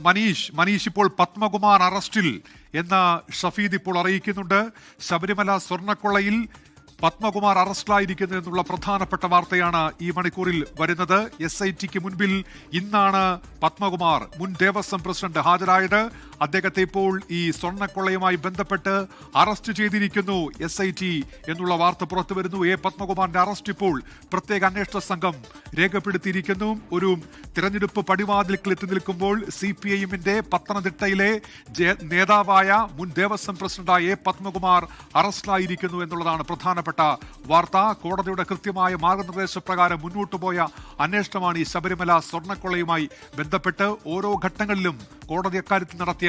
മനീഷ് ഇപ്പോൾ പത്മകുമാർ അറസ്റ്റിൽ എന്ന ഷഫീദ് ഇപ്പോൾ അറിയിക്കുന്നുണ്ട്. ശബരിമല സ്വർണ്ണക്കൊള്ളയിൽ പത്മകുമാർ അറസ്റ്റിലായിരിക്കുന്നു എന്നുള്ള പ്രധാനപ്പെട്ട വാർത്തയാണ് ഈ മണിക്കൂറിൽ വരുന്നത്. SITക്ക് മുൻപിൽ ഇന്നാണ് പത്മകുമാർ മുൻ ദേവസ്വം പ്രസിഡന്റ് ഹാജരായത്. അദ്ദേഹത്തെ ഇപ്പോൾ ഈ സ്വർണ്ണക്കൊള്ളയുമായി ബന്ധപ്പെട്ട് അറസ്റ്റ് ചെയ്തിരിക്കുന്നു SIT എന്നുള്ള വാർത്ത പുറത്തു വരുന്നു. പത്മകുമാറിന്റെ അറസ്റ്റ് ഇപ്പോൾ പ്രത്യേക അന്വേഷണ സംഘം രേഖപ്പെടുത്തിയിരിക്കുന്നു. ഒരു തിരഞ്ഞെടുപ്പ് പടിവാതിൽക്കൽ എത്തി നിൽക്കുമ്പോൾ CPIMന്റെ പത്തനംതിട്ടയിലെ നേതാവായ മുൻ ദേവസ്വം പ്രസിഡന്റായ പത്മകുമാർ അറസ്റ്റിലായിരിക്കുന്നു എന്നുള്ളതാണ് പ്രധാനപ്പെട്ട വാർത്ത. കോടതിയുടെ കൃത്യമായ മാർഗനിർദ്ദേശപ്രകാരം മുന്നോട്ടു പോയ അന്വേഷണമാണ് ഈ ശബരിമല സ്വർണ്ണക്കൊള്ളയുമായി ബന്ധപ്പെട്ട്. ഓരോ ഘട്ടങ്ങളിലും കോടതി അക്കാര്യത്തിൽ നടത്തിയ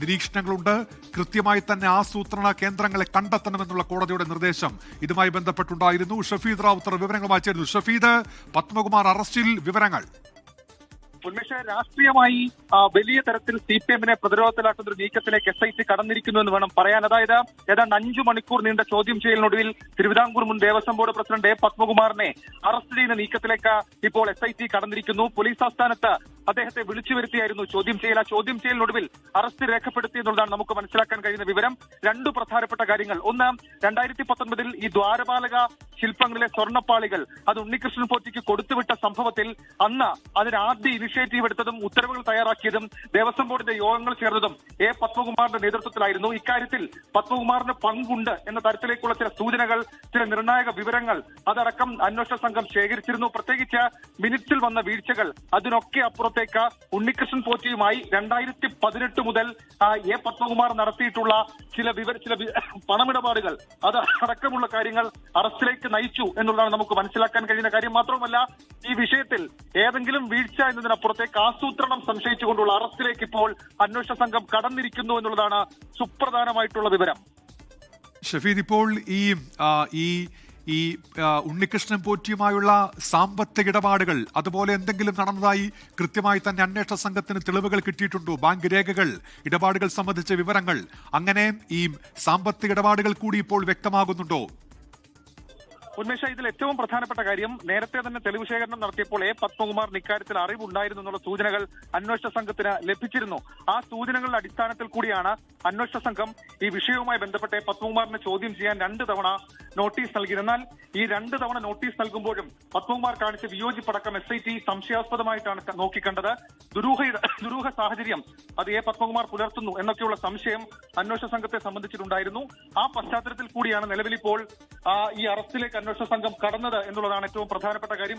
നിരീക്ഷണങ്ങളുണ്ട്. കൃത്യമായി തന്നെ ആസൂത്രണ കേന്ദ്രങ്ങളെ കണ്ടെത്തണമെന്നുള്ള കോടതിയുടെ നിർദ്ദേശം ഇതുമായി ബന്ധപ്പെട്ടുണ്ടായിരുന്നു. ഷഫീദ് റാവുത്തർ വിവരങ്ങളുമായി ചേരുന്നു. ഷഫീദ്, പത്മകുമാർ അറസ്റ്റിൽ വിവരങ്ങൾ. ഉന്മേഷ, രാഷ്ട്രീയമായി വലിയ തരത്തിൽ CPIMനെ പ്രതിരോധത്തിലാക്കുന്ന ഒരു നീക്കത്തിലേക്ക് SIT കടന്നിരിക്കുന്നു എന്ന് വേണം പറയാൻ. അതായത് ഏതാണ്ട് 5 മണിക്കൂർ നീണ്ട ചോദ്യം ചെയ്യലിനൊടുവിൽ തിരുവിതാംകൂർ മുൻ ദേവസ്വം ബോർഡ് പ്രസിഡന്റ് പത്മകുമാറിനെ അറസ്റ്റ് ചെയ്യുന്ന നീക്കത്തിലേക്ക് ഇപ്പോൾ SIT കടന്നിരിക്കുന്നു. പോലീസ് ആസ്ഥാനത്ത് അദ്ദേഹത്തെ വിളിച്ചു വരുത്തിയായിരുന്നു ചോദ്യം ചെയ്യൽ. ആ ചോദ്യം ചെയ്യലിനൊടുവിൽ അറസ്റ്റ് രേഖപ്പെടുത്തി എന്നുള്ളതാണ് നമുക്ക് മനസ്സിലാക്കാൻ കഴിയുന്ന വിവരം. 2 പ്രധാനപ്പെട്ട കാര്യങ്ങൾ. ഒന്ന്, 2019 ഈ ദ്വാരപാലക ശില്പങ്ങളിലെ സ്വർണ്ണപ്പാളികൾ അത് ഉണ്ണികൃഷ്ണൻ പോറ്റിക്ക് കൊടുത്തുവിട്ട സംഭവത്തിൽ അന്ന് അതിന് ആദ്യ ഇനിഷ്യേറ്റീവ് എടുത്തതും ഉത്തരവുകൾ തയ്യാറാക്കിയതും ദേവസ്വം ബോർഡിന്റെ യോഗങ്ങൾ ചേർന്നതും പത്മകുമാറിന്റെ നേതൃത്വത്തിലായിരുന്നു. ഇക്കാര്യത്തിൽ പത്മകുമാറിന് പങ്കുണ്ട് എന്ന തരത്തിലേക്കുള്ള ചില സൂചനകൾ, ചില നിർണായക വിവരങ്ങൾ അതടക്കം അന്വേഷണ സംഘം ശേഖരിച്ചിരുന്നു. പ്രത്യേകിച്ച് മിനിറ്റ്സിൽ വന്ന വീഴ്ചകൾ, അതിനൊക്കെ അപ്പുറത്തേക്ക് ഉണ്ണികൃഷ്ണൻ പോറ്റിയുമായി 2018 മുതൽ പത്മകുമാർ നടത്തിയിട്ടുള്ള ചില പണമിടപാടുകൾ അത് അടക്കമുള്ള കാര്യങ്ങൾ അറസ്റ്റിലേക്ക് നയിച്ചു എന്നുള്ളതാണ് നമുക്ക് മനസ്സിലാക്കാൻ കഴിയുന്ന കാര്യം. മാത്രവുമല്ല, ഈ വിഷയത്തിൽ ഏതെങ്കിലും വീഴ്ച എന്നതിനപ്പുറത്തേക്ക് ആസൂത്രണം സംശയിച്ചുകൊണ്ടുള്ള അറസ്റ്റിലേക്ക് ഇപ്പോൾ അന്വേഷണ സംഘം കടന്നിരിക്കുന്നു എന്നുള്ളതാണ് സുപ്രധാനമായിട്ടുള്ള വിവരം. ഷഫീദ്, ഇപ്പോൾ ഈ ഉണ്ണികൃഷ്ണൻ പോറ്റിയുമായുള്ള സാമ്പത്തിക ഇടപാടുകൾ അതുപോലെ എന്തെങ്കിലും നടന്നതായി കൃത്യമായി തന്നെ അന്വേഷണ സംഘത്തിന് തെളിവുകൾ കിട്ടിയിട്ടുണ്ടോ? ബാങ്ക് രേഖകൾ, ഇടപാടുകൾ സംബന്ധിച്ച വിവരങ്ങൾ, അങ്ങനെ ഈ സാമ്പത്തിക ഇടപാടുകൾ കൂടി ഇപ്പോൾ വ്യക്തമാകുന്നുണ്ടോ? ഉന്മേഷ, ഇതിൽ ഏറ്റവും പ്രധാനപ്പെട്ട കാര്യം, നേരത്തെ തന്നെ തെളിവ് ശേഖരണം നടത്തിയപ്പോൾ പത്മകുമാറിന് ഇക്കാര്യത്തിൽ അറിവുണ്ടായിരുന്നു എന്നുള്ള സൂചനകൾ അന്വേഷണ സംഘത്തിന് ലഭിച്ചിരുന്നു. ആ സൂചനകളുടെ അടിസ്ഥാനത്തിൽ കൂടിയാണ് അന്വേഷണ സംഘം ഈ വിഷയവുമായി ബന്ധപ്പെട്ട് പത്മകുമാറിനെ ചോദ്യം ചെയ്യാൻ 2 തവണ നോട്ടീസ് നൽകിയത്. എന്നാൽ ഈ 2 തവണ നോട്ടീസ് നൽകുമ്പോഴും പത്മകുമാർ കാണിച്ച വിയോജിപ്പടക്കം SIT സംശയാസ്പദമായിട്ടാണ് നോക്കിക്കണ്ടത്. ദുരൂഹ സാഹചര്യം അത് പത്മകുമാർ പുലർത്തുന്നു എന്നൊക്കെയുള്ള സംശയം അന്വേഷണ സംഘത്തെ സംബന്ധിച്ചിട്ടുണ്ടായിരുന്നു. ആ പശ്ചാത്തലത്തിൽ കൂടിയാണ് നിലവിലിപ്പോൾ ഈ അറസ്റ്റിലേക്ക് അന്വേഷണ സംഘം കടന്നത് എന്നുള്ളതാണ് ഏറ്റവും പ്രധാനപ്പെട്ട കാര്യം.